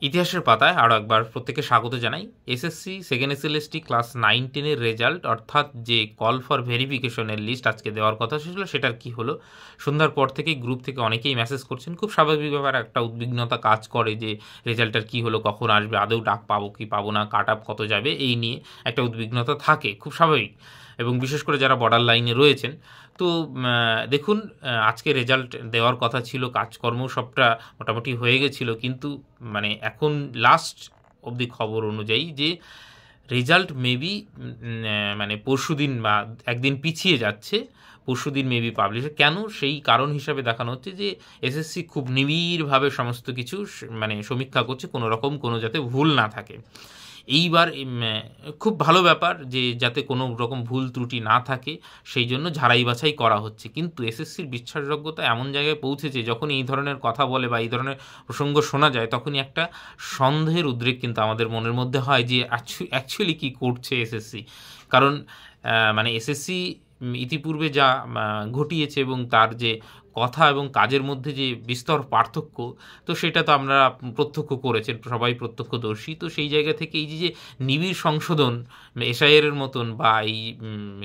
ইতিহাসের পাতায় আরও একবার প্রত্যেককে স্বাগত জানাই। এসএসসি সেকেন্ড এসএলএসটি ক্লাস 9-10-এর রেজাল্ট অর্থাৎ যে কল ফর ভেরিফিকেশনের লিস্ট আজকে দেওয়ার কথা ছিল সেটার কি হলো? সন্ধ্যার পর থেকেই গ্রুপ থেকে অনেকেই মেসেজ করছেন। খুব স্বাভাবিক ব্যাপার, একটা উদ্বিগ্নতা কাজ করে যে রেজাল্টটার কি হলো, কখন আসবে, আদৌ ডাক পাবো কি পাবো না, কাট আপ কত যাবে, এই নিয়ে একটা উদ্বিগ্নতা থাকে, খুব স্বাভাবিক। এবং বিশেষ করে যারা বর্ডার লাইনে রয়েছেন, তো দেখুন, আজকে রেজাল্ট দেওয়ার কথা ছিল, কাজকর্ম সবটা মোটামুটি হয়ে গেছিলো, কিন্তু মানে এখন লাস্ট অবধি খবর অনুযায়ী যে রেজাল্ট মেবি মানে পরশুদিন বা একদিন পিছিয়ে যাচ্ছে, পরশুদিন মেবি পাবলিশ। কেন? সেই কারণ হিসাবে দেখানো হচ্ছে যে এসএসসি খুব নিবিড়ভাবে সমস্ত কিছু মানে সমীক্ষা করছে, কোনো রকম কোনো যাতে ভুল না থাকে। এইবার খুব ভালো ব্যাপার যে যাতে কোনো রকম ভুল ত্রুটি না থাকে, সেই জন্য ঝাড়াই বাছাই করা হচ্ছে। কিন্তু এসএসসির বিশ্বাসযোগ্যতা এমন জায়গায় পৌঁছেছে, যখন এই ধরনের কথা বলে বা এই ধরনের প্রসঙ্গ শোনা যায়, তখনই একটা সন্দেহের উদ্রেক কিন্তু আমাদের মনের মধ্যে হয় যে অ্যাকচুয়ালি কী করছে এসএসসি। কারণ মানে এসএসসি ইতিপূর্বে যা ঘটিয়েছে এবং তার যে কথা এবং কাজের মধ্যে যে বিস্তর পার্থক্য, তো সেটা তো আমরা প্রত্যক্ষ করেছেন, সবাই প্রত্যক্ষদর্শী। তো সেই জায়গা থেকে এই যে নিবিড় সংশোধন এসআইআরের মতন, বা এই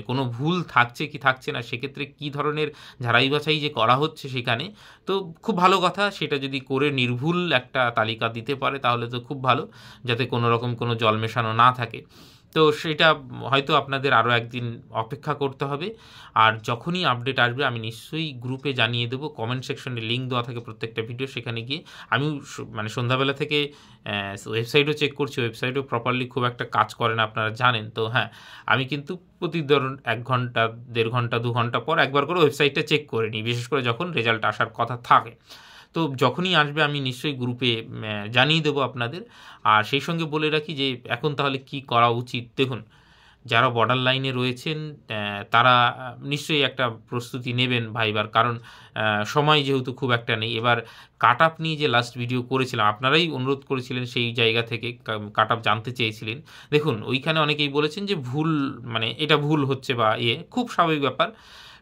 কোনো ভুল থাকছে কি থাকছে না, সেক্ষেত্রে কী ধরনের ঝাড়াই বাছাই যে করা হচ্ছে সেখানে, তো খুব ভালো কথা। সেটা যদি করে নির্ভুল একটা তালিকা দিতে পারে তাহলে তো খুব ভালো, যাতে কোনো রকম কোনো জল মেশানো না থাকে। তো সেটা হয়তো আপনাদের আরও একদিন অপেক্ষা করতে হবে। আর যখনই আপডেট আসবে আমি নিশ্চয়ই গ্রুপে জানিয়ে দেবো। কমেন্ট সেকশনে লিঙ্ক দেওয়া থাকে প্রত্যেকটা ভিডিও, সেখানে গিয়ে আমি মানে সন্ধ্যাবেলা থেকে ওয়েবসাইটও চেক করছি, ওয়েবসাইটও প্রপারলি খুব একটা কাজ করে না, আপনারা জানেন তো। হ্যাঁ, আমি কিন্তু প্রতি ধরুন 1 ঘন্টা, 1.5 ঘন্টা, 2 ঘন্টা পর একবার করে ওয়েবসাইটটা চেক করে নিই, বিশেষ করে যখন রেজাল্ট আসার কথা থাকে। তো যখনই আসবে আমি নিশ্চয়ই গ্রুপে জানিয়ে দেবো আপনাদের। আর সেই সঙ্গে বলে রাখি যে এখন তাহলে কি করা উচিত। দেখুন, যারা বর্ডার লাইনে রয়েছেন তারা নিশ্চয়ই একটা প্রস্তুতি নেবেন ভাইবার, কারণ সময় যেহেতু খুব একটা নেই। এবার কাট আপ নিয়ে যে লাস্ট ভিডিও করেছিলাম, আপনারাই অনুরোধ করেছিলেন সেই জায়গা থেকে, কাট আপ জানতে চেয়েছিলেন। দেখুন, ওইখানে অনেকেই বলেছেন যে ভুল, মানে এটা ভুল হচ্ছে বা খুব স্বাভাবিক ব্যাপার,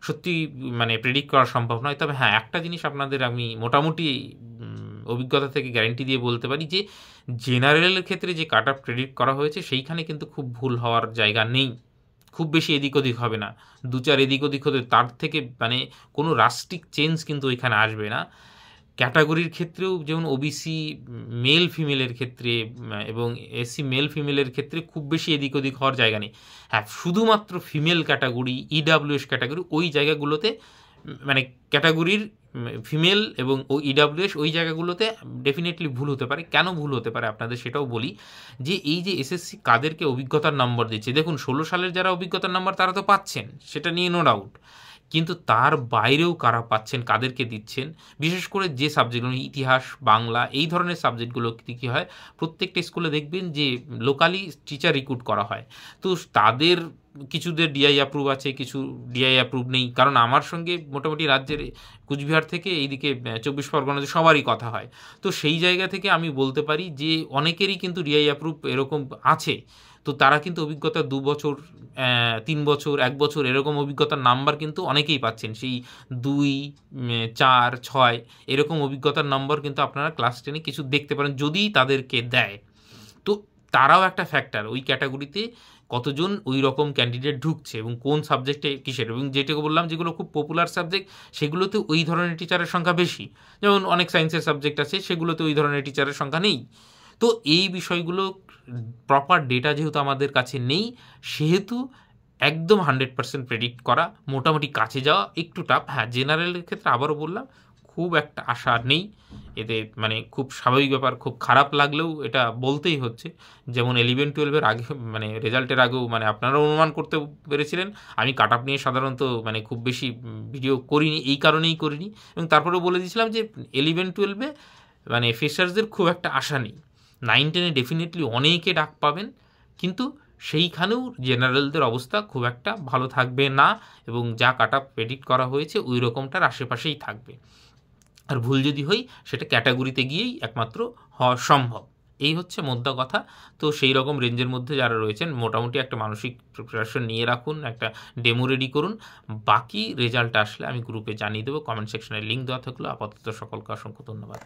সত্যি মানে প্রেডিক্ট করা সম্ভব নয়। তবে হ্যাঁ, একটা জিনিস আপনাদের আমি মোটামুটি অভিজ্ঞতা থেকে গ্যারেন্টি দিয়ে বলতে পারি যে জেনারেলের ক্ষেত্রে যে কাট আপ প্রেডিক্ট করা হয়েছে সেইখানে কিন্তু খুব ভুল হওয়ার জায়গা নেই, খুব বেশি এদিক ওদিক হবে না। 2-4 এদিক ওদিক হতে, তার থেকে মানে কোনো রাস্টিক চেঞ্জ কিন্তু ওইখানে আসবে না। ক্যাটাগরির ক্ষেত্রেও যেমন ওবিসি মেল ফিমেলের ক্ষেত্রে এবং এসসি মেল ফিমেলের ক্ষেত্রে খুব বেশি এদিক ওদিক হওয়ার জায়গা নেই। হ্যাঁ, শুধুমাত্র ফিমেল ক্যাটাগরি, ইডাব্লিউএস ক্যাটাগরি, ওই জায়গাগুলোতে মানে ক্যাটাগরির ফিমেল এবং ইডাব্লিউএস ওই জায়গাগুলোতে ডেফিনেটলি ভুল হতে পারে। কেন ভুল হতে পারে আপনাদের সেটাও বলি, যে এই যে এসএসসি কাদেরকে অভিজ্ঞতার নম্বর দিচ্ছে, দেখুন 16 সালের যারা অভিজ্ঞতার নম্বর তারা তো পাচ্ছেন, সেটা নিয়ে নো ডাউট। কিন্তু তার বাইরেও কারা পাচ্ছেন, কাদেরকে দিচ্ছেন, বিশেষ করে যে সাবজেক্টগুলো ইতিহাস, বাংলা, এই ধরনের সাবজেক্টগুলো কী হয়, প্রত্যেকটা স্কুলে দেখবেন যে লোকালি টিচার রিক্রুট করা হয়। তো তাদের কিছুদের ডিআই অ্যাপ্রুভ আছে, কিছু ডিআই অ্যাপ্রুভ নেই। কারণ আমার সঙ্গে মোটামুটি রাজ্যের কুচবিহার থেকে এইদিকে 24 পরগনাতে সবারই কথা হয়। তো সেই জায়গা থেকে আমি বলতে পারি যে অনেকেরই কিন্তু ডিআই অ্যাপ্রুভ এরকম আছে। তো তারা কিন্তু অভিজ্ঞতা 2 বছর, 3 বছর, 1 বছর এরকম অভিজ্ঞতার নাম্বার কিন্তু অনেকেই পাচ্ছেন। সেই 2, 4, 6 এরকম অভিজ্ঞতার নম্বর কিন্তু আপনারা ক্লাস 10-এ কিছু দেখতে পারেন, যদি তাদেরকে দেয়। তো তারাও একটা ফ্যাক্টর, ওই ক্যাটাগরিতে কতজন ওই রকম ক্যান্ডিডেট ঢুকছে এবং কোন সাবজেক্টে কিসের, এবং যেটাকে বললাম যেগুলো খুব পপুলার সাবজেক্ট সেগুলোতে ওই ধরনের টিচারের সংখ্যা বেশি। যেমন অনেক সায়েন্সের সাবজেক্ট আছে, সেগুলোতে ওই ধরনের টিচারের সংখ্যা নেই। তো এই বিষয়গুলো প্রপার ডেটা যেহেতু আমাদের কাছে নেই, সেহেতু একদম 100% প্রেডিক্ট করা মোটামুটি কাছে যাওয়া একটু টাফ। হ্যাঁ, জেনারেলের ক্ষেত্রে আবারও বললাম খুব একটা আশা নেই এতে, মানে খুব স্বাভাবিক ব্যাপার। খুব খারাপ লাগলেও এটা বলতেই হচ্ছে। যেমন 11-12-এর আগে, মানে রেজাল্টের আগেও মানে আপনারা অনুমান করতে পেরেছিলেন, আমি কাট আপ নিয়ে সাধারণত মানে খুব বেশি ভিডিও করিনি, এই কারণেই করিনি। এবং তারপরেও বলে দিয়েছিলাম যে 11-12-এ মানে ফ্রেশার্সদের খুব একটা আশা নেই। 9-10-এ ডেফিনেটলি অনেকে ডাক পাবেন, কিন্তু সেইখানেও জেনারেলদের অবস্থা খুব একটা ভালো থাকবে না, এবং যা কাট আপ প্রেডিক্ট করা হয়েছে ওই রকমটার আশেপাশেই থাকবে। আর ভুল যদি হই, সেটা ক্যাটাগরিতে গিয়েই একমাত্র হওয়া সম্ভব। এই হচ্ছে মোদ্দা কথা। তো সেই রকম রেঞ্জের মধ্যে যারা রয়েছেন, মোটামুটি একটা মানসিক প্রিপারেশন নিয়ে রাখুন, একটা ডেমো রেডি করুন। বাকি রেজাল্ট আসলে আমি গ্রুপে জানিয়ে দেবো, কমেন্ট সেকশনে লিঙ্ক দেওয়া থাকলো। আপাতত সকলকে অসংখ্য ধন্যবাদ।